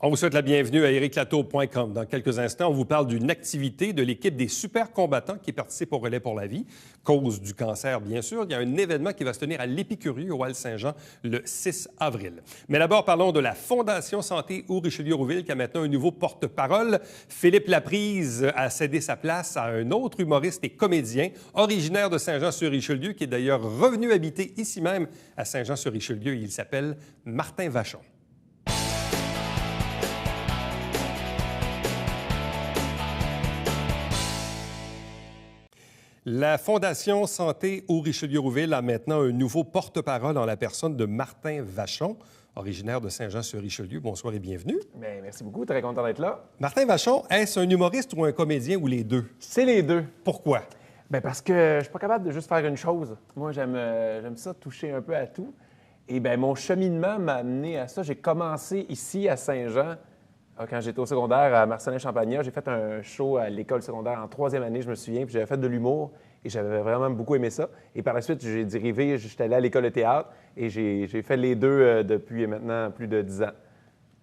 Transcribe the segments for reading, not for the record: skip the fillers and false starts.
On vous souhaite la bienvenue à ericlatour.com. Dans quelques instants, on vous parle d'une activité de l'équipe des super combattants qui participe au Relais pour la vie, cause du cancer, bien sûr. Il y a un événement qui va se tenir à l'Épicurieux, au Halles-Saint-Jean, le 6 avril. Mais d'abord, parlons de la Fondation Santé où Richelieu-Rouville, qui a maintenant un nouveau porte-parole. Philippe Laprise a cédé sa place à un autre humoriste et comédien, originaire de Saint-Jean-sur-Richelieu, qui est d'ailleurs revenu habiter ici même à Saint-Jean-sur-Richelieu. Il s'appelle Martin Vachon. La Fondation Santé au Richelieu-Rouville a maintenant un nouveau porte-parole en la personne de Martin Vachon, originaire de Saint-Jean-sur-Richelieu. Bonsoir et bienvenue. Bien, merci beaucoup, très content d'être là. Martin Vachon, est-ce un humoriste ou un comédien ou les deux? C'est les deux. Pourquoi? Bien, parce que je suis pas capable de juste faire une chose. Moi, j'aime ça, toucher un peu à tout. Et bien, mon cheminement m'a amené à ça. J'ai commencé ici à Saint-Jean. Quand j'étais au secondaire à Marcelin-Champagnat, j'ai fait un show à l'école secondaire en troisième année, je me souviens, puis j'avais fait de l'humour et j'avais vraiment beaucoup aimé ça. Et par la suite, j'ai dérivé, j'étais allé à l'école de théâtre et j'ai fait les deux depuis maintenant plus de 10 ans.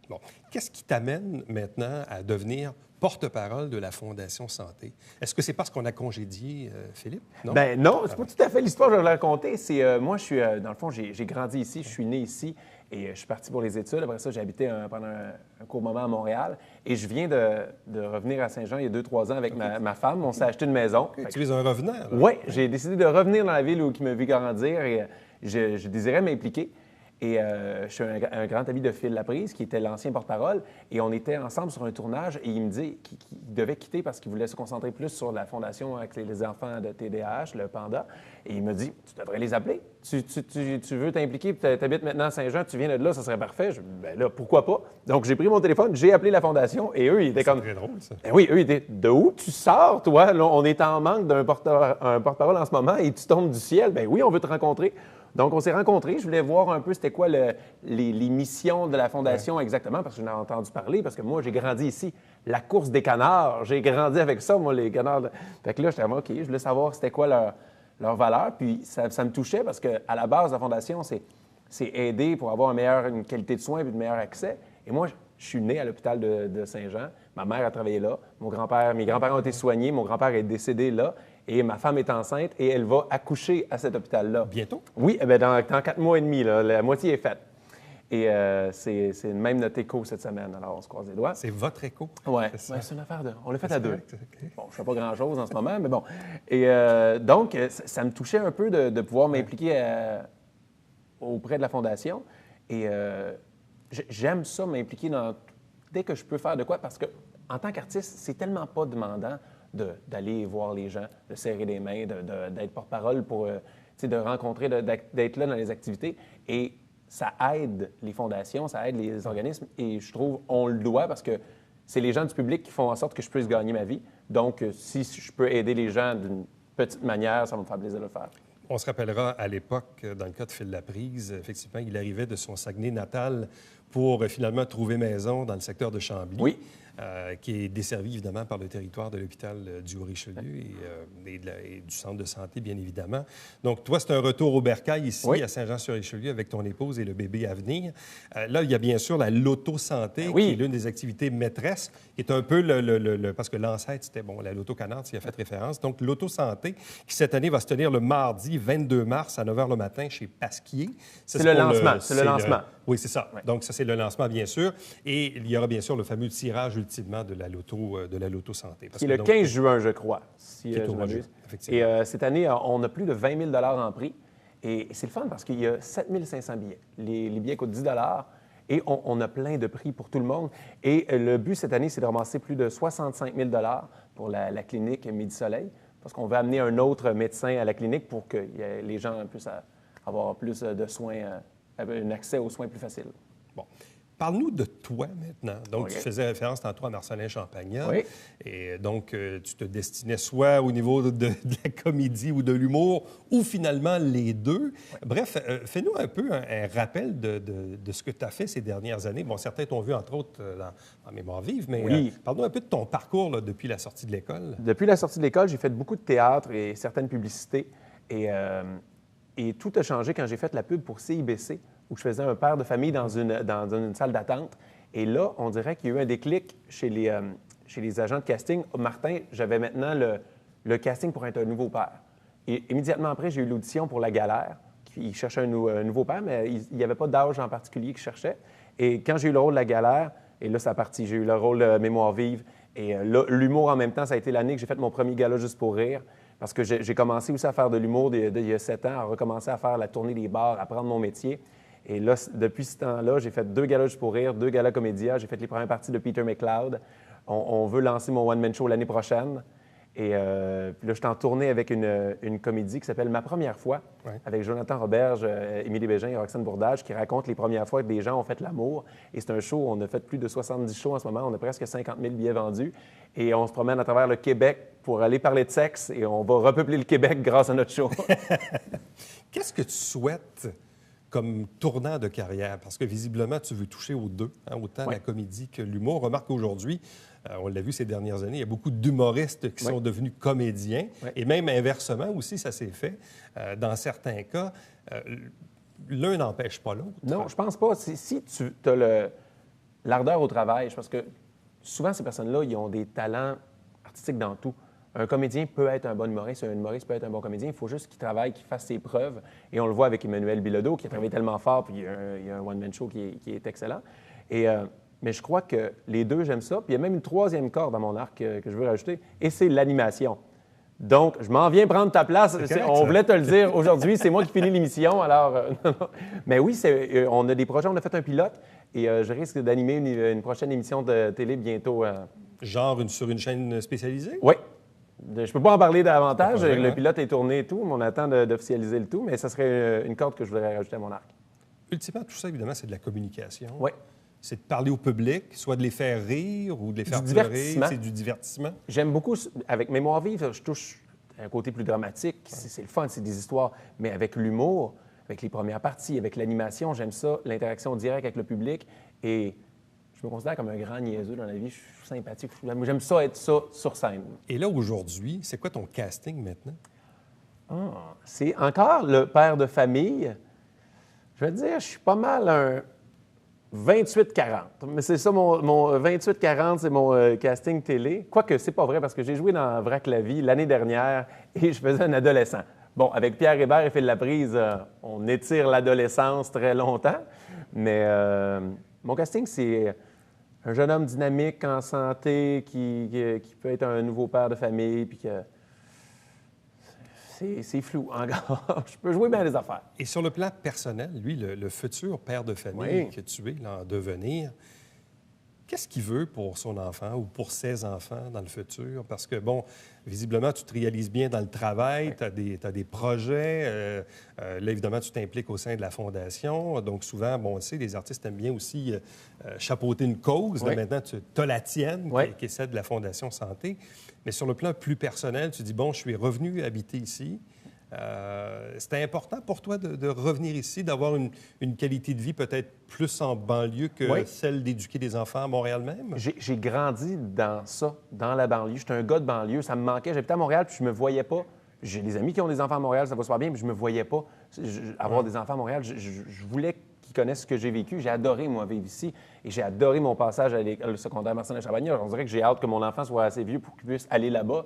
Bon. Qu'est-ce qui t'amène maintenant à devenir porte-parole de la Fondation Santé? Est-ce que c'est parce qu'on a congédié Philippe? Non? Bien non, c'est pas tout à fait l'histoire que je vais raconter. C'est moi, je suis, dans le fond, j'ai grandi ici, je suis né ici. Et je suis parti pour les études. Après ça, j'ai habité pendant un court moment à Montréal. Et je viens de revenir à Saint-Jean il y a 2-3 ans avec ma femme. On s'est acheté une maison. Okay, tu es un revenant? Oui, j'ai décidé de revenir dans la ville qui m'a vu grandir et je désirais m'impliquer. Et je suis un grand ami de Phil Laprise, qui était l'ancien porte-parole. Et on était ensemble sur un tournage et il me dit qu'il devait quitter parce qu'il voulait se concentrer plus sur la fondation avec les enfants de TDAH, le Panda. Et il me dit, tu devrais les appeler. Tu veux t'impliquer, tu habites maintenant à Saint-Jean, tu viens de là, ça serait parfait. Je dis, bien là, pourquoi pas? Donc, j'ai pris mon téléphone, j'ai appelé la fondation et eux, ils étaient comme... C'est très drôle, ça. Ben oui, eux, ils étaient, de où tu sors, toi? Là, on est en manque d'un porte-parole en ce moment et tu tombes du ciel. Ben oui, on veut te rencontrer. Donc, on s'est rencontrés. Je voulais voir un peu c'était quoi les missions de la Fondation exactement, parce que j'en ai entendu parler, parce que moi, j'ai grandi ici. La course des canards, j'ai grandi avec ça, moi, les canards. Fait que là, j'étais OK, je voulais savoir c'était quoi leur valeur. Puis ça me touchait parce qu'à la base, la Fondation, c'est aider pour avoir une qualité de soins et de meilleur accès. Et moi, je suis né à l'hôpital de Saint-Jean. Ma mère a travaillé là. Mes grands-parents ont été soignés. Mon grand-père est décédé là. Et ma femme est enceinte et elle va accoucher à cet hôpital-là. Bientôt? Oui, bien, dans 4 mois et demi, là, la moitié est faite. Et c'est même notre écho cette semaine. Alors, on se croise les doigts. C'est votre écho? Oui, c'est une affaire on l'a fait à deux. Okay. Bon, je ne fais pas grand-chose en ce moment, mais bon. Et donc, ça me touchait un peu de pouvoir m'impliquer auprès de la Fondation. Et j'aime ça, m'impliquer dès que je peux faire de quoi, parce que en tant qu'artiste, c'est tellement pas demandant d'aller voir les gens, de serrer les mains, d'être porte-parole pour, de rencontrer, d'être là dans les activités. Et ça aide les fondations, ça aide les organismes. Et je trouve on le doit parce que c'est les gens du public qui font en sorte que je puisse gagner ma vie. Donc, si je peux aider les gens d'une petite manière, ça va me faire plaisir de le faire. On se rappellera à l'époque, dans le cas de Phil Laprise, effectivement, il arrivait de son Saguenay natal pour finalement trouver maison dans le secteur de Chambly. Oui. Qui est desservi évidemment par le territoire de l'hôpital du Haut-Richelieu et du centre de santé, bien évidemment. Donc, toi, c'est un retour au bercail ici, à Saint-Jean-sur-Richelieu, avec ton épouse et le bébé à venir. Là, il y a bien sûr la Loto-Santé, qui est l'une des activités maîtresses, qui est un peu parce que l'ancêtre, c'était, la Loto-Canard, qui a fait référence. Donc, Loto-Santé, qui cette année va se tenir le mardi 22 mars à 9 h le matin chez Pasquier. C'est le lancement. Oui, c'est ça. Ouais. Donc, ça, c'est le lancement, bien sûr. Et il y aura bien sûr le fameux tirage ultimement de la Loto-Santé. Qui est le 15 juin, je crois, si je m'abuse. Effectivement. Et cette année, on a plus de 20 000 en prix. Et c'est le fun parce qu'il y a 7 500 billets. Les billets coûtent 10 et on a plein de prix pour tout le monde. Et le but cette année, c'est de ramasser plus de 65 000 pour la clinique Midi-Soleil, parce qu'on veut amener un autre médecin à la clinique pour que les gens puissent avoir plus de soins, un accès aux soins plus facile. Bon. Parle-nous de toi maintenant. Donc, tu faisais référence tantôt à Marcelin-Champagnat. Oui. Et donc, tu te destinais soit au niveau de la comédie ou de l'humour, ou finalement les deux. Oui. Bref, fais-nous un peu un rappel de ce que tu as fait ces dernières années. Bon, certains t'ont vu, entre autres, dans Mémoire vive, mais parle-nous un peu de ton parcours là, depuis la sortie de l'école. Depuis la sortie de l'école, j'ai fait beaucoup de théâtre et certaines publicités. Et tout a changé quand j'ai fait la pub pour CIBC, où je faisais un père de famille dans une salle d'attente. Et là, on dirait qu'il y a eu un déclic chez les agents de casting. Martin, j'avais maintenant le casting pour être un nouveau père. Et immédiatement après, j'ai eu l'audition pour La Galère. Il cherchait un nouveau père, mais il n'y avait pas d'âge en particulier qu'il cherchait. Et quand j'ai eu le rôle de La Galère, et là, ça a parti. J'ai eu le rôle de Mémoire vive. Et là, l'humour en même temps, ça a été l'année que j'ai fait mon premier gala juste pour rire. Parce que j'ai commencé aussi à faire de l'humour il y a 7 ans, à recommencer à faire la tournée des bars, à apprendre mon métier. Et là, depuis ce temps-là, j'ai fait 2 galas juste pour rire, 2 galas comédia. J'ai fait les premières parties de Peter McLeod. On veut lancer mon one-man show l'année prochaine. Et puis là, je suis en tournée avec une comédie qui s'appelle Ma première fois, avec Jonathan Roberge, Émilie Bégin et Roxane Bourdage, qui raconte les premières fois que des gens ont fait l'amour. Et c'est un show, on a fait plus de 70 shows en ce moment, on a presque 50 000 billets vendus. Et on se promène à travers le Québec pour aller parler de sexe et on va repeupler le Québec grâce à notre show. Qu'est-ce que tu souhaites comme tournant de carrière? Parce que visiblement, tu veux toucher aux deux, hein, autant la comédie que l'humour. Remarque qu'aujourd'hui, on l'a vu ces dernières années, il y a beaucoup d'humoristes qui sont devenus comédiens. Et même inversement aussi, ça s'est fait. Dans certains cas, l'un n'empêche pas l'autre. Non, je pense pas. Si tu as l'ardeur au travail, parce que souvent, ces personnes-là, ils ont des talents artistiques dans tout. Un comédien peut être un bon humoriste, un humoriste peut être un bon comédien. Il faut juste qu'il travaille, qu'il fasse ses preuves. Et on le voit avec Emmanuel Bilodeau, qui a travaillé tellement fort, puis il y a un one-man show qui est excellent. Mais je crois que les deux, j'aime ça. Puis il y a même une troisième corde dans mon arc que je veux rajouter, et c'est l'animation. Donc, je m'en viens prendre ta place. On voulait te le dire aujourd'hui. C'est moi qui finis l'émission. Alors, mais oui, on a des projets. On a fait un pilote et je risque d'animer une prochaine émission de télé bientôt. Genre sur une chaîne spécialisée? Oui. Je ne peux pas en parler davantage. Le pilote est tourné et tout. On attend d'officialiser le tout, mais ça serait une corde que je voudrais rajouter à mon arc. Ultimement, tout ça, évidemment, c'est de la communication. Oui. C'est de parler au public, soit de les faire rire ou de les faire pleurer. C'est du divertissement. J'aime beaucoup, avec Mémoire vive, je touche un côté plus dramatique. C'est le fun, c'est des histoires. Mais avec l'humour, avec les premières parties, avec l'animation, j'aime ça, l'interaction directe avec le public. Et je me considère comme un grand niaiseux dans la vie. Je suis sympathique. J'aime ça être ça sur scène. Et là, aujourd'hui, c'est quoi ton casting maintenant? C'est encore le père de famille. Je vais te dire, je suis pas mal un 28-40. Mais c'est ça, mon 28-40, c'est mon casting télé. Quoique, c'est pas vrai, parce que j'ai joué dans Vrac la vie l'année dernière et je faisais un adolescent. Bon, avec Pierre Hébert et Phil Laprise, on étire l'adolescence très longtemps. Mais mon casting, c'est un jeune homme dynamique, en santé, qui peut être un nouveau père de famille, puis que c'est flou encore. Je peux jouer bien les affaires. Et sur le plan personnel, lui, le futur père de famille que tu es, là, en devenir, qu'est-ce qu'il veut pour son enfant ou pour ses enfants dans le futur? Parce que, bon, visiblement, tu te réalises bien dans le travail, tu as des projets. Là, évidemment, tu t'impliques au sein de la Fondation. Donc, souvent, bon, on le sait, les artistes aiment bien aussi chapeauter une cause. Là, maintenant, tu as la tienne, qui est celle de la Fondation Santé. Mais sur le plan plus personnel, tu dis, bon, je suis revenu habiter ici. C'était important pour toi de revenir ici, d'avoir une qualité de vie peut-être plus en banlieue que celle d'éduquer des enfants à Montréal même? J'ai grandi dans ça, dans la banlieue. J'étais un gars de banlieue, ça me manquait. J'habitais à Montréal, puis je me voyais pas. J'ai des amis qui ont des enfants à Montréal, ça va super bien, mais je me voyais pas avoir des enfants à Montréal. Je voulais qu'ils connaissent ce que j'ai vécu. J'ai adoré, moi, vivre ici. Et j'ai adoré mon passage à l'école secondaire Marcelin-Charbonnier. On dirait que j'ai hâte que mon enfant soit assez vieux pour qu'il puisse aller là-bas.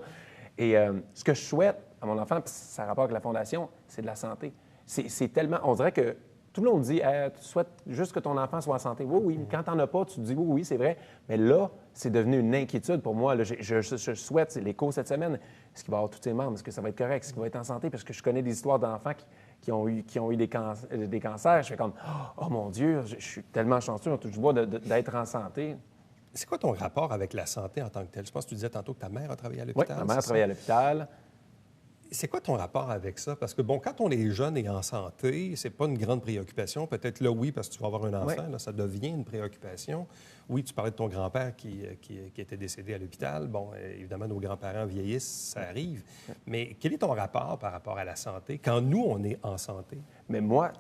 Et ce que je souhaite à mon enfant, puis ça rapporte avec la Fondation, c'est de la santé. C'est tellement... On dirait que tout le monde dit tu souhaites juste que ton enfant soit en santé. Oui, oui. Quand t'en as pas, tu te dis oui, oui, c'est vrai. Mais là, c'est devenu une inquiétude pour moi. Là, je souhaite, c'est l'écho cette semaine, est-ce qu'il va avoir tous ses membres? Est-ce que ça va être correct? Est-ce qu'il va être en santé? Parce que je connais des histoires d'enfants qui ont eu des cancers. Je fais comme oh mon Dieu, je suis tellement chanceux, on touche du bois d'être en santé. C'est quoi ton rapport avec la santé en tant que telle? Je pense que tu disais tantôt que ta mère a travaillé à l'hôpital. Oui, ma mère a travaillé à l'hôpital. C'est quoi ton rapport avec ça? Parce que, bon, quand on est jeune et en santé, c'est pas une grande préoccupation. Peut-être là, oui, parce que tu vas avoir un enfant, là, ça devient une préoccupation. Oui, tu parlais de ton grand-père qui était décédé à l'hôpital. Bon, évidemment, nos grands-parents vieillissent, ça arrive. Mais quel est ton rapport par rapport à la santé quand nous, on est en santé? Mais moi,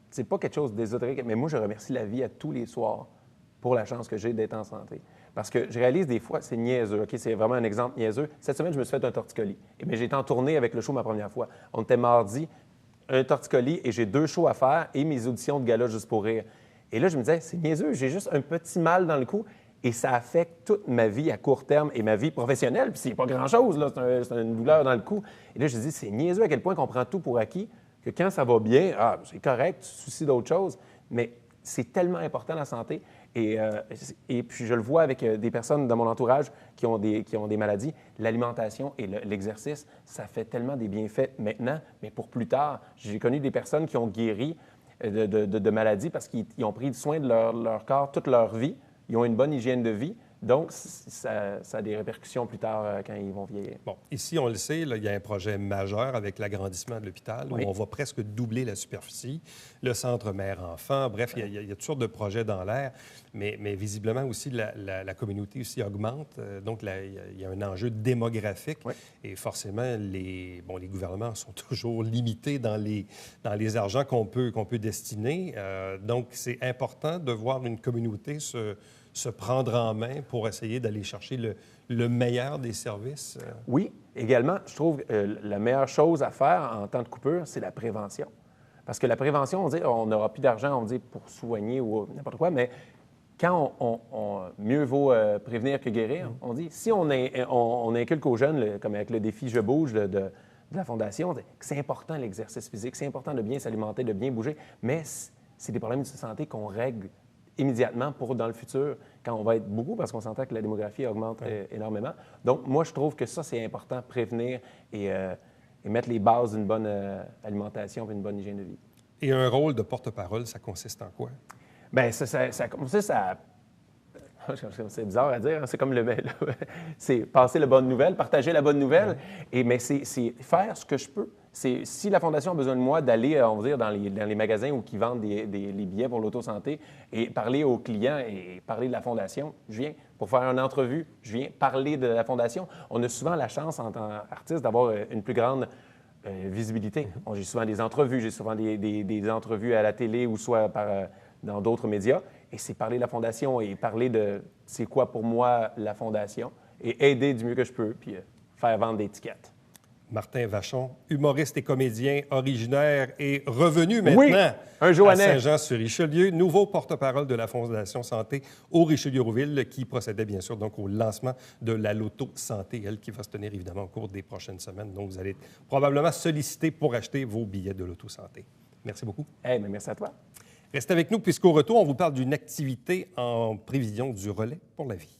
c'est pas quelque chose d'ésotérique, mais moi, je remercie la vie à tous les soirs pour la chance que j'ai d'être en santé. Parce que je réalise des fois, c'est niaiseux, OK? C'est vraiment un exemple niaiseux. Cette semaine, je me suis fait un torticolis. Mais j'ai été en tournée avec le show ma première fois. On était mardi, un torticolis, et j'ai 2 shows à faire et mes auditions de gala juste pour rire. Et là, je me disais, c'est niaiseux, j'ai juste un petit mal dans le cou. Et ça affecte toute ma vie à court terme et ma vie professionnelle. Puis c'est pas grand-chose, là, c'est une douleur dans le cou. Et là, je me dis, c'est niaiseux à quel point qu'on prend tout pour acquis, que quand ça va bien, c'est correct, tu te soucies d'autre chose. Mais c'est tellement important, la santé. Et puis, je le vois avec des personnes dans mon entourage qui ont des maladies. L'alimentation et l'exercice, ça fait tellement des bienfaits maintenant, mais pour plus tard. J'ai connu des personnes qui ont guéri de maladies parce qu'ils ont pris soin de leur corps toute leur vie. Ils ont une bonne hygiène de vie. Donc, ça a des répercussions plus tard quand ils vont vieillir. Bon, ici, on le sait, là, il y a un projet majeur avec l'agrandissement de l'hôpital où on va presque doubler la superficie, le centre mère-enfant. Bref, il y a toutes sortes de projets dans l'air, mais visiblement aussi, la communauté aussi augmente. Donc, il y a un enjeu démographique et forcément, les gouvernements sont toujours limités dans les argents qu'on peut destiner. Donc, c'est important de voir une communauté se prendre en main pour essayer d'aller chercher le meilleur des services? Oui, également, je trouve que la meilleure chose à faire en temps de coupure, c'est la prévention. Parce que la prévention, on dit on n'aura plus d'argent, on dit pour soigner ou n'importe quoi, mais quand mieux vaut prévenir que guérir, on dit si on inculque aux jeunes, comme avec le défi Je bouge de la Fondation, que c'est important l'exercice physique, c'est important de bien s'alimenter, de bien bouger, mais c'est des problèmes de santé qu'on règle immédiatement pour dans le futur, quand on va être beaucoup, parce qu'on s'entend que la démographie augmente énormément. Donc, moi, je trouve que ça, c'est important, prévenir et mettre les bases d'une bonne alimentation et une bonne hygiène de vie. Et un rôle de porte-parole, ça consiste en quoi? Bien, ça consiste à... C'est bizarre à dire, hein? C'est comme c'est passer la bonne nouvelle, partager la bonne nouvelle, mais c'est faire ce que je peux. Si la Fondation a besoin de moi d'aller, on va dire, dans les magasins où ils vendent les billets pour l'auto-santé et parler aux clients et parler de la Fondation, je viens. Pour faire une entrevue, je viens parler de la Fondation. On a souvent la chance, en tant qu'artiste, d'avoir une plus grande visibilité. J'ai souvent des entrevues, j'ai souvent des entrevues à la télé ou soit dans d'autres médias. Et c'est parler de la Fondation et parler de c'est quoi pour moi la Fondation et aider du mieux que je peux, puis faire vendre des étiquettes. Martin Vachon, humoriste et comédien originaire et revenu maintenant un Joannais. À Saint-Jean-sur-Richelieu, nouveau porte-parole de la Fondation Santé au Richelieu-Rouville, qui procédait bien sûr donc au lancement de la Loto Santé, elle qui va se tenir évidemment au cours des prochaines semaines. Donc vous allez probablement solliciter pour acheter vos billets de Loto Santé. Merci beaucoup. Hey, mais merci à toi. Restez avec nous puisqu'au retour, on vous parle d'une activité en prévision du relais pour la vie.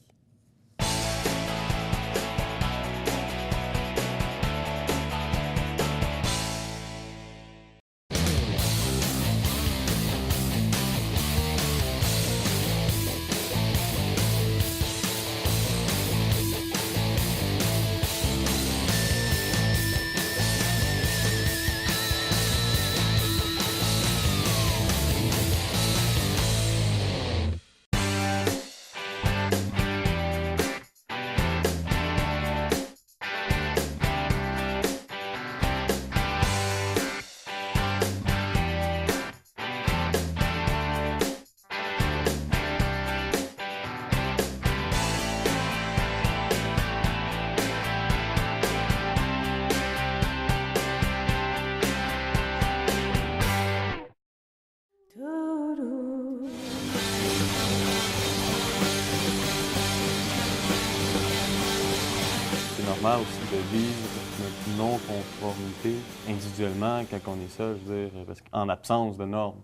Normal aussi de vivre notre non-conformité individuellement quand on est seul, je veux dire, parce qu'en absence de normes.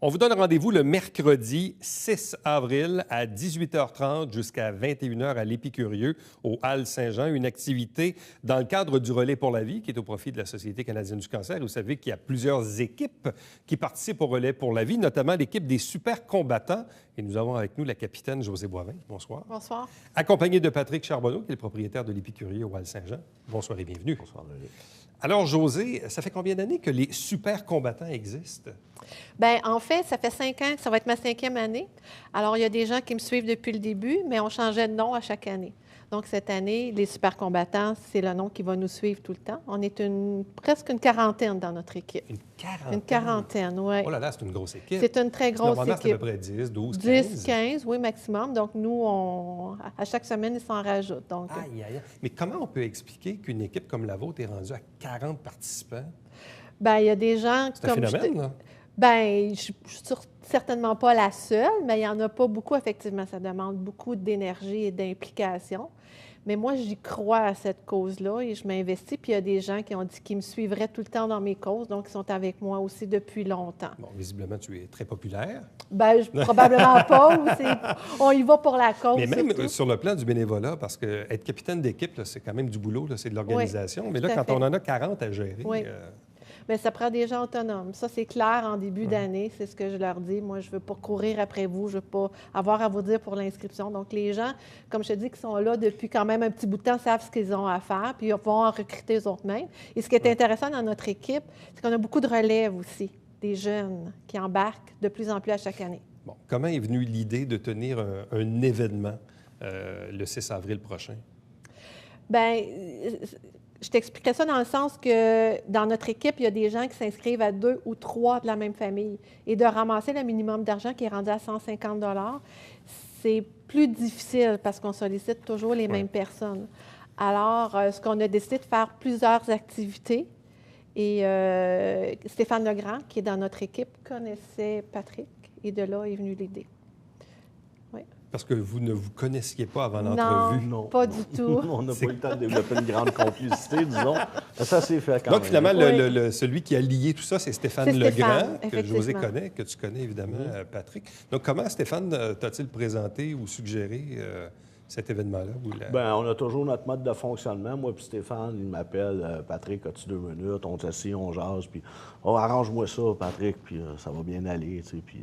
On vous donne rendez-vous le mercredi 6 avril à 18h30 jusqu'à 21h à l'Épicurieux, au Halles Saint-Jean, une activité dans le cadre du Relais pour la vie qui est au profit de la Société canadienne du cancer. Vous savez qu'il y a plusieurs équipes qui participent au Relais pour la vie, notamment l'équipe des super combattants. Et nous avons avec nous la capitaine Josée Boivin. Bonsoir. Bonsoir. Accompagnée de Patrick Charbonneau, qui est le propriétaire de l'Épicurieux au Halles Saint-Jean. Bonsoir et bienvenue. Bonsoir, Logique. Alors, Josée, ça fait combien d'années que les super combattants existent? Bien, en fait, ça fait 5 ans, ça va être ma 5e année. Alors, il y a des gens qui me suivent depuis le début, mais on changeait de nom à chaque année. Donc, cette année, les super combattants, c'est le nom qui va nous suivre tout le temps. On est presque une quarantaine dans notre équipe. Une 40. Une quarantaine, oui. Oh là là, c'est une grosse équipe. C'est une très grosse Normalement, c'est à équipe. peu près 10, 12, 15. 10, 15, oui, maximum. Donc, nous, à chaque semaine, ils s'en rajoutent. Donc, Aïe, aïe, aïe. Mais comment on peut expliquer qu'une équipe comme la vôtre est rendue à 40 participants? bien, il y a des gens C'est un comme phénomène, là. bien, je ne suis certainement pas la seule, mais il n'y en a pas beaucoup, effectivement. Ça demande beaucoup d'énergie et d'implication. Mais moi, j'y crois à cette cause-là et je m'investis. Puis il y a des gens qui ont dit qu'ils me suivraient tout le temps dans mes causes, donc ils sont avec moi aussi depuis longtemps. Bon, visiblement, tu es très populaire. Bien, probablement pas. On y va pour la cause. Mais même surtout. sur le plan du bénévolat, parce que être capitaine d'équipe, là, c'est quand même du boulot, là, c'est de l'organisation. Mais là, tout à quand fait. on en a 40 à gérer, Oui. Bien, ça prend des gens autonomes. Ça, c'est clair en début d'année. C'est ce que je leur dis. Moi, je ne veux pas courir après vous. Je ne veux pas avoir à vous dire pour l'inscription. Donc, les gens, comme je te dis, qui sont là depuis quand même un petit bout de temps, savent ce qu'ils ont à faire, puis ils vont en recruter eux autres mêmes. Et ce qui est intéressant dans notre équipe, c'est qu'on a beaucoup de relèves aussi, des jeunes qui embarquent de plus en plus à chaque année. Bon, comment est venue l'idée de tenir un événement le 6 avril prochain? Bien, je t'expliquerais ça dans le sens que dans notre équipe, il y a des gens qui s'inscrivent à 2 ou 3 de la même famille. Et de ramasser le minimum d'argent qui est rendu à 150 $, c'est plus difficile parce qu'on sollicite toujours les mêmes personnes. Alors, ce qu'on a décidé de faire plusieurs activités. Et Stéphane Legrand, qui est dans notre équipe, connaissait Patrick. Et de là est venue l'idée. Parce que vous ne vous connaissiez pas avant l'entrevue. Non, pas du tout. On n'a pas eu le temps de développer une grande complicité, disons. Ça s'est fait quand Donc, même. finalement, Oui. celui qui a lié tout ça, c'est Stéphane C'est Stéphane, Legrand, que José effectivement. connaît, que tu connais évidemment, Patrick. Donc, comment Stéphane t'a-t-il présenté ou suggéré cet événement-là? Bien, on a toujours notre mode de fonctionnement. Moi puis Stéphane, il m'appelle Patrick, as-tu 2 minutes? On s'assied, on jase, puis arrange-moi ça, Patrick, puis ça va bien aller, tu sais. Puis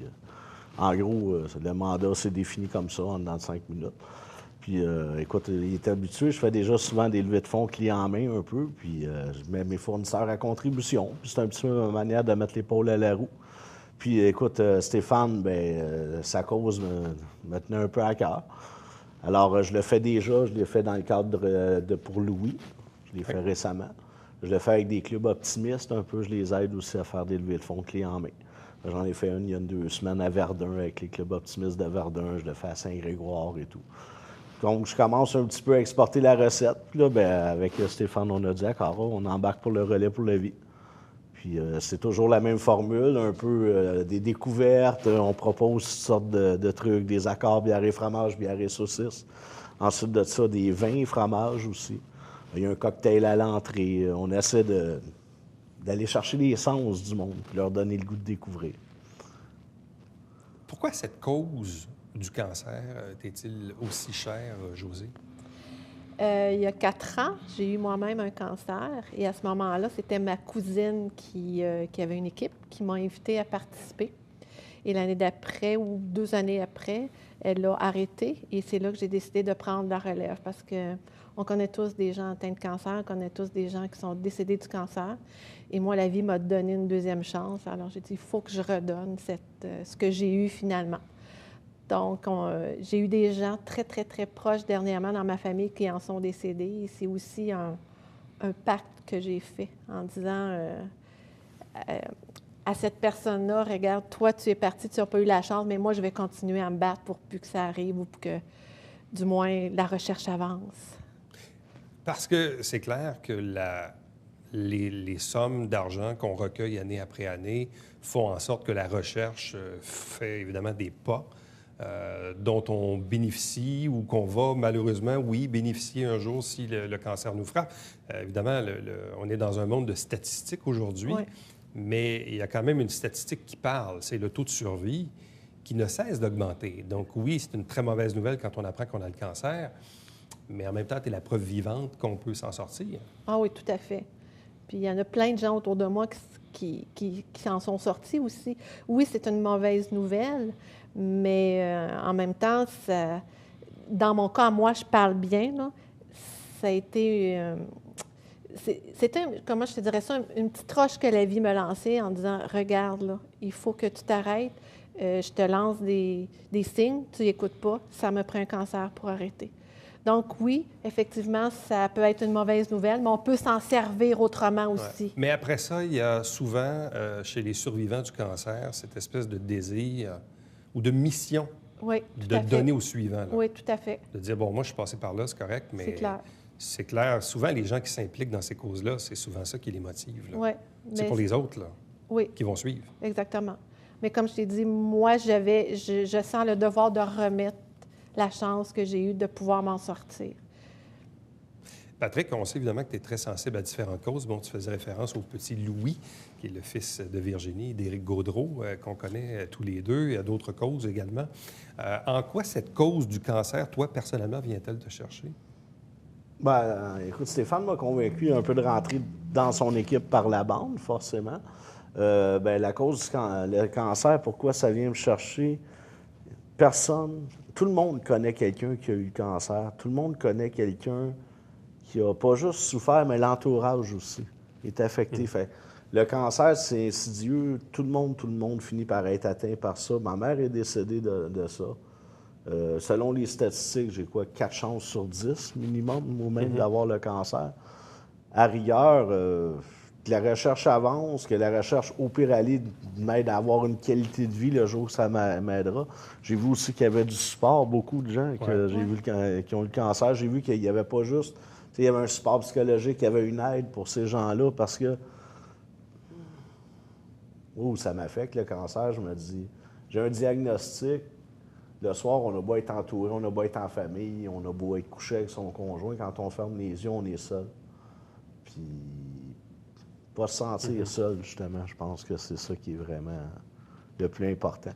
en gros, le mandat s'est défini comme ça, en dedans de 5 minutes. Puis écoute, il est habitué. Je fais déjà souvent des levées de fonds clients en main un peu, puis je mets mes fournisseurs à contribution. Puis c'est un petit peu ma manière de mettre l'épaule à la roue. Puis écoute, Stéphane, sa cause me tenait un peu à cœur. Alors, je le fais déjà. Je l'ai fait dans le cadre pour Louis. Je l'ai fait récemment. Je le fais avec des clubs optimistes un peu. Je les aide aussi à faire des levées de fonds clés en main. J'en ai fait une il y a 2 semaines à Verdun avec les clubs optimistes de Verdun. Je le fais à Saint-Grégoire et tout. Donc, je commence un petit peu à exporter la recette. Puis là, avec Stéphane, on a dit, d'accord, on embarque pour le relais pour la vie. Puis c'est toujours la même formule, un peu des découvertes. On propose toutes sortes de trucs, des accords bière et fromage, bière et saucisses. Ensuite de ça, des vins et fromages aussi. Il y a un cocktail à l'entrée. On essaie d'aller chercher les sens du monde et leur donner le goût de découvrir. Pourquoi cette cause du cancer t'est-il aussi chère, José? Il y a 4 ans, j'ai eu moi-même un cancer. Et à ce moment-là, c'était ma cousine qui avait une équipe qui m'a invitée à participer. Et l'année d'après, ou 2 années après, elle l'a arrêté. Et c'est là que j'ai décidé de prendre la relève parce qu'on connaît tous des gens atteints de cancer, on connaît tous des gens qui sont décédés du cancer. Et moi, la vie m'a donné une 2e chance. Alors, j'ai dit, il faut que je redonne ce que j'ai eu finalement. Donc, j'ai eu des gens très, très, très proches dernièrement dans ma famille qui en sont décédés. Et c'est aussi un pacte que j'ai fait en disant à cette personne-là, regarde, toi, tu es parti, tu n'as pas eu la chance, mais moi, je vais continuer à me battre pour plus que ça arrive ou pour que, du moins, la recherche avance. Parce que c'est clair que les sommes d'argent qu'on recueille année après année font en sorte que la recherche fait évidemment des pas dont on bénéficie ou qu'on va malheureusement, oui, bénéficier un jour si le cancer nous frappe. Évidemment, on est dans un monde de statistiques aujourd'hui, Oui. mais il y a quand même une statistique qui parle, c'est le taux de survie qui ne cesse d'augmenter. Donc oui, c'est une très mauvaise nouvelle quand on apprend qu'on a le cancer, mais en même temps, tu es la preuve vivante qu'on peut s'en sortir. Ah oui, tout à fait. Puis il y en a plein de gens autour de moi qui en sont sortis aussi. Oui, c'est une mauvaise nouvelle, mais en même temps, dans mon cas, moi, je parle bien, là, ça a été... c'était, comment je te dirais ça, une petite roche que la vie me lançait en disant, regarde, là, il faut que tu t'arrêtes, je te lance des signes, tu n'écoutes pas, ça me prend un cancer pour arrêter. Donc oui, effectivement, ça peut être une mauvaise nouvelle, mais on peut s'en servir autrement aussi. Mais après ça, il y a souvent, chez les survivants du cancer, cette espèce de désir ou de mission Oui, tout de à fait. donner au suivant. Là. Oui, tout à fait. De dire, bon, moi, je suis passé par là, c'est correct, mais C'est clair. c'est clair. Souvent, les gens qui s'impliquent dans ces causes-là, c'est souvent ça qui les motive. Là. Oui. C'est pour les autres là, Oui, qui vont suivre. exactement. Mais comme je t'ai dit, moi, je sens le devoir de remettre la chance que j'ai eue de pouvoir m'en sortir. Patrick, on sait évidemment que tu es très sensible à différentes causes. Bon, tu faisais référence au petit Louis, qui est le fils de Virginie et d'Éric Gaudreault, qu'on connaît tous les deux. Il y a d'autres causes également. En quoi cette cause du cancer, toi, personnellement, vient-elle te chercher? Ben, écoute, Stéphane m'a convaincu un peu de rentrer dans son équipe par la bande, forcément. La cause le cancer, pourquoi ça vient me chercher? Personne, tout le monde connaît quelqu'un qui a eu le cancer. Tout le monde connaît quelqu'un qui a pas juste souffert, mais l'entourage aussi est affecté. Fait, le cancer, c'est insidieux. Tout le monde finit par être atteint par ça. Ma mère est décédée de ça. Selon les statistiques, j'ai 4 chances sur 10 minimum, moi-même, d'avoir le cancer. À rigueur, que la recherche avance, que la recherche, au pire aller, m'aide à avoir une qualité de vie le jour que ça m'aidera. J'ai vu aussi qu'il y avait du support, beaucoup de gens qui ont eu le cancer. J'ai vu qu'il n'y avait pas juste... Il y avait un support psychologique, il y avait une aide pour ces gens-là parce que... ça m'affecte, le cancer. Je me dis, j'ai un diagnostic. Le soir, on a beau être entouré, on a beau être en famille, on a beau être couché avec son conjoint. Quand on ferme les yeux, on est seul. Puis, pas se sentir seul, justement, je pense que c'est ça qui est vraiment le plus important.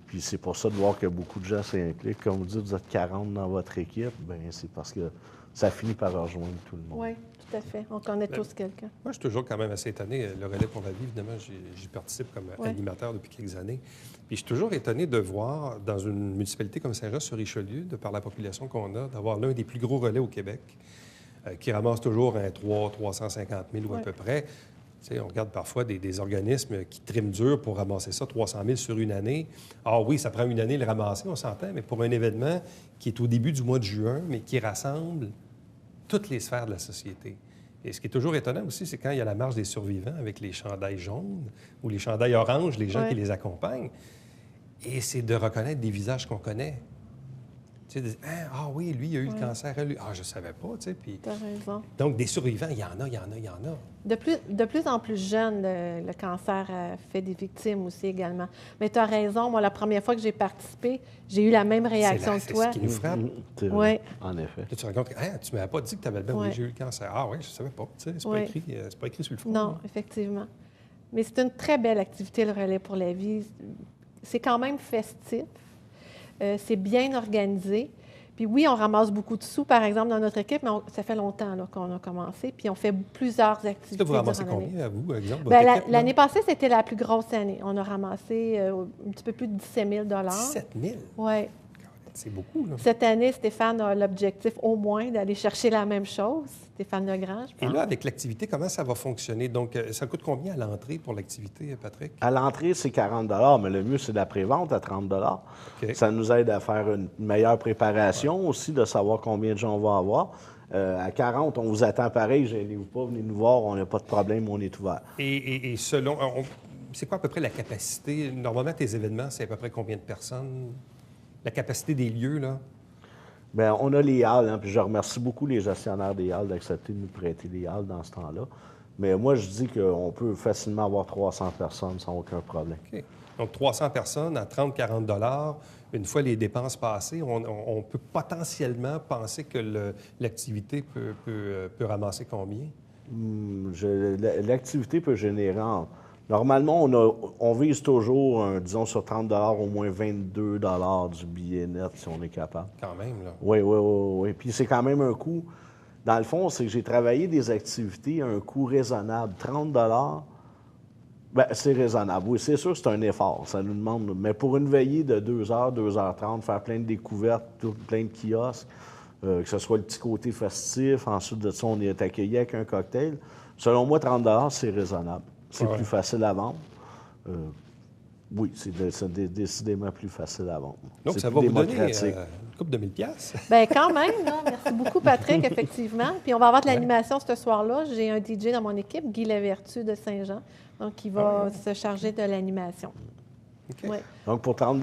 Puis c'est pour ça de voir que beaucoup de gens s'impliquent. Comme vous dites, vous êtes 40 dans votre équipe, bien, c'est parce que ça finit par rejoindre tout le monde. Oui, tout à fait. On connaît tous quelqu'un. Moi, je suis toujours quand même assez étonné. Le Relais pour la vie, évidemment, j'y participe comme animateur depuis quelques années. Puis je suis toujours étonné de voir, dans une municipalité comme Saint-Jean-sur-Richelieu, de par la population qu'on a, d'avoir l'un des plus gros relais au Québec, qui ramasse toujours un 350 000 ou à peu près. Tu sais, on regarde parfois des organismes qui triment dur pour ramasser ça, 300 000 sur une année. Ah oui, ça prend une année de le ramasser, on s'entend, mais pour un événement qui est au début du mois de juin, mais qui rassemble toutes les sphères de la société. Et ce qui est toujours étonnant aussi, c'est quand il y a la marche des survivants avec les chandails jaunes ou les chandails oranges, les gens qui les accompagnent. Et c'est de reconnaître des visages qu'on connaît. Tu sais, ah oui, lui, il a eu le cancer. Lui. Ah, je ne savais pas, tu sais. Puis... Tu as raison. Donc, des survivants, il y en a. De plus en plus jeune, le cancer fait des victimes aussi également. Mais tu as raison. Moi, la première fois que j'ai participé, j'ai eu la même réaction que toi. C'est ce qui nous frappe. Oui. En effet. Là, tu te rends compte que tu ne m'avais pas dit que tu avais le oui, j'ai eu le cancer. Ah oui, je ne savais pas. Tu sais, c'est pas écrit sur le front. Non, effectivement. Mais c'est une très belle activité, le Relais pour la vie. C'est quand même festif. C'est bien organisé. Puis oui, on ramasse beaucoup de sous, par exemple, dans notre équipe, mais ça fait longtemps qu'on a commencé. Puis on fait plusieurs activités. Là, vous ramassez combien, à vous, par exemple? L'année passée, c'était la plus grosse année. On a ramassé un petit peu plus de 17 000 17 000? Oui. C'est beaucoup, là. Cette année, Stéphane a l'objectif au moins d'aller chercher la même chose. Stéphane Legrand, je pense. Et là, avec l'activité, comment ça va fonctionner? Donc, ça coûte combien à l'entrée pour l'activité, Patrick? À l'entrée, c'est 40 mais le mieux, c'est de la prévente à 30 Okay. Ça nous aide à faire une meilleure préparation aussi, de savoir combien de gens on va avoir. À 40, on vous attend pareil, gênez-vous pas, venez nous voir, on n'a pas de problème, on est ouvert. Et selon... c'est quoi à peu près la capacité? Normalement, tes événements, c'est à peu près combien de personnes? La capacité des lieux, là? Bien, on a les halles, puis je remercie beaucoup les gestionnaires des halles d'accepter de nous prêter des halles dans ce temps-là. Mais moi, je dis qu'on peut facilement avoir 300 personnes sans aucun problème. OK. Donc, 300 personnes à 30-40 $. Une fois les dépenses passées, on peut potentiellement penser que l'activité peut ramasser combien? L'activité peut générer... Normalement, on vise toujours, disons, sur 30 au moins 22 du billet net, si on est capable. Quand même, là. Oui. Puis c'est quand même un coût... Dans le fond, c'est que j'ai travaillé des activités à un coût raisonnable. 30 bien, c'est raisonnable. Oui, c'est sûr que c'est un effort. Ça nous demande... Mais pour une veillée de 2 heures, 2h30, faire plein de découvertes, plein de kiosques, que ce soit le petit côté festif, ensuite de ça, on est accueilli avec un cocktail. Selon moi, 30 c'est raisonnable. C'est plus facile à vendre. Oui, c'est décidément plus facile à vendre. Donc, C'est ça plus va vous donner démocratique. une couple de 1000 piastres. Bien, quand même, là. Merci beaucoup, Patrick, effectivement. Puis on va avoir de l'animation ce soir-là. J'ai un DJ dans mon équipe, Guy Lavertu de Saint-Jean, donc qui va se charger de l'animation. OK. Ouais. Donc, pour 30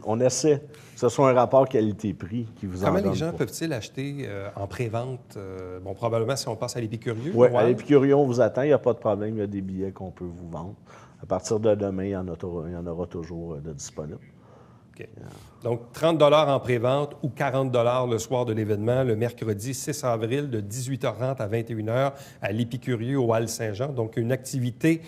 on essaie que ce soit un rapport qualité-prix qui vous en Comment donne. les gens peuvent-ils acheter en pré-vente? Bon, probablement si on passe à l'Épicurieux. Oui, ouais. à l'Épicurieux, on vous attend. Il n'y a pas de problème. Il y a des billets qu'on peut vous vendre. À partir de demain, il y en aura toujours de disponibles. OK. Donc, 30 en pré-vente ou 40 le soir de l'événement, le mercredi 6 avril de 18h30 à 21h à l'Épicurieux au Hall Saint-Jean. Donc, une activité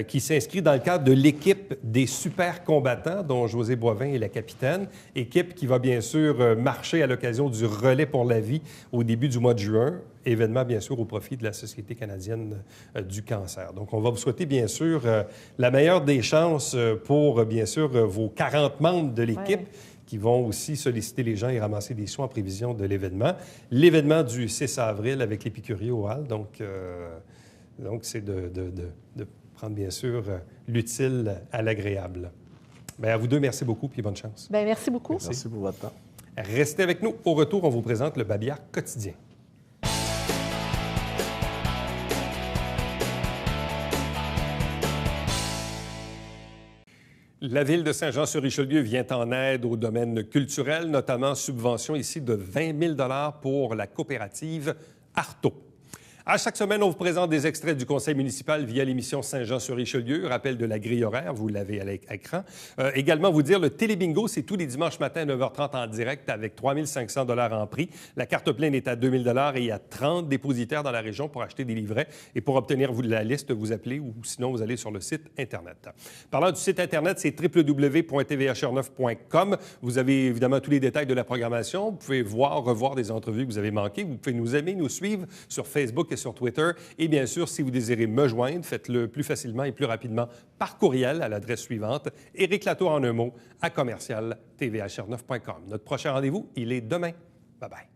qui s'inscrit dans le cadre de l'équipe des super combattants, dont José Boivin est la capitaine. Équipe qui va bien sûr marcher à l'occasion du Relais pour la vie au début du mois de juin. Événement, bien sûr, au profit de la Société canadienne du cancer. Donc, on va vous souhaiter, bien sûr, la meilleure des chances pour, bien sûr, vos 40 membres de l'équipe qui vont aussi solliciter les gens et ramasser des sous en prévision de l'événement. L'événement du 6 avril avec l'Épicurieux au Hall. Donc, c'est de prendre, bien sûr, l'utile à l'agréable. Bien, à vous deux, merci beaucoup puis bonne chance. Bien, merci beaucoup. Merci pour votre temps. Restez avec nous. Au retour, on vous présente le Babillard quotidien. La Ville de Saint-Jean-sur-Richelieu vient en aide au domaine culturel, notamment subvention ici de 20 000 pour la coopérative Artaud. À chaque semaine, on vous présente des extraits du conseil municipal via l'émission Saint-Jean-sur-Richelieu. Rappel de la grille horaire, vous l'avez à l'écran. Également, vous dire, le Télébingo, c'est tous les dimanches matin à 9h30 en direct avec 3 500 $ en prix. La carte pleine est à 2 000 $ et il y a 30 dépositaires dans la région pour acheter des livrets. Et pour obtenir la liste, vous appelez ou sinon, vous allez sur le site Internet. Parlant du site Internet, c'est www.tvhr9.com. Vous avez évidemment tous les détails de la programmation. Vous pouvez revoir des entrevues que vous avez manquées. Vous pouvez nous aimer, nous suivre sur Facebook et sur Twitter. Et bien sûr, si vous désirez me joindre, faites-le plus facilement et plus rapidement par courriel à l'adresse suivante, Éric Latour en un mot, à commercial tvhr9.com. Notre prochain rendez-vous, il est demain. Bye-bye.